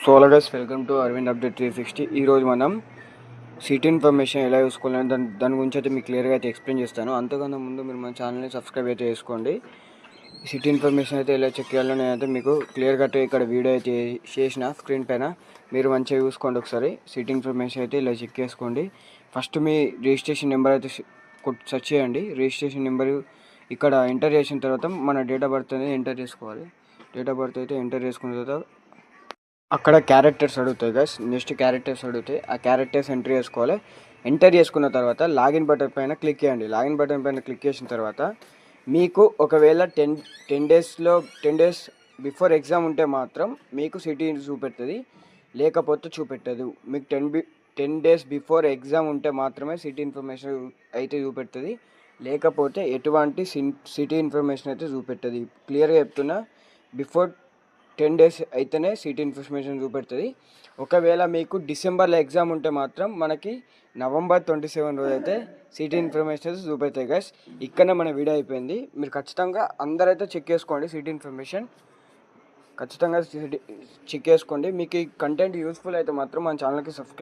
So hello guys, welcome to Arvind Update 360. ఈరోజు మనం seat information ఎలా చూసుకోవాలని దాని గురించి అయితే మీకు క్లియర్గా అయితే ఎక్స్ప్లెయిన్ చేస్తాను. అంతకన్నా ముందు మీరు మన ఛానల్ని సబ్స్క్రైబ్ అయితే చేసుకోండి. సీట్ ఇన్ఫర్మేషన్ అయితే ఎలా చెక్ చేయాలో నేనైతే మీకు క్లియర్గా అయితే ఇక్కడ వీడియో అయితే చేసిన స్క్రీన్ పైన మీరు మంచిగా చూసుకోండి. ఒకసారి సీట్ ఇన్ఫర్మేషన్ అయితే ఇలా చెక్ చేసుకోండి. ఫస్ట్ మీ రిజిస్ట్రేషన్ నెంబర్ అయితే సెర్చ్ చేయండి. రిజిస్ట్రేషన్ నెంబర్ ఇక్కడ ఎంటర్ చేసిన తర్వాత మన డేట్ ఆఫ్ బర్త్ అనేది ఎంటర్ చేసుకోవాలి. డేట్ ఆఫ్ బర్త్ అయితే ఎంటర్ చేసుకున్న తర్వాత అక్కడ క్యారెక్టర్స్ అడుగుతాయి గైస్. నెక్స్ట్ క్యారెక్టర్స్ అడుగుతాయి. ఆ క్యారెక్టర్స్ ఎంటర్ చేసుకోవాలి. ఎంటర్ చేసుకున్న తర్వాత లాగిన్ బటన్ పైన క్లిక్ చేయండి. లాగిన్ బటన్ పైన క్లిక్ చేసిన తర్వాత మీకు ఒకవేళ 10 డేస్ బిఫోర్ ఎగ్జామ్ ఉంటే మాత్రం మీకు సిటీ చూపెడుతుంది, లేకపోతే చూపెట్టదు. మీకు 10 డేస్ బిఫోర్ ఎగ్జామ్ ఉంటే మాత్రమే సిటీ ఇన్ఫర్మేషన్ అయితే చూపెడుతుంది, లేకపోతే ఎటువంటి సిటీ ఇన్ఫర్మేషన్ అయితే చూపెట్టదు. క్లియర్గా చెప్తున్నా, బిఫోర్ 10 డేస్ అయితేనే సీట్ ఇన్ఫర్మేషన్ చూపెడుతుంది. ఒకవేళ మీకు డిసెంబర్లో ఎగ్జామ్ ఉంటే మాత్రం మనకి November 27 రోజు అయితే సీట్ ఇన్ఫర్మేషన్ చూపెడతాయి గైస్. ఇక్కడనే మన వీడియో అయిపోయింది. మీరు ఖచ్చితంగా అందరైతే చెక్ చేసుకోండి. సీట్ ఇన్ఫర్మేషన్ ఖచ్చితంగా చెక్ చేసుకోండి. మీకు ఈ కంటెంట్ యూస్ఫుల్ అయితే మాత్రం మన ఛానల్కి సబ్స్క్రైబ్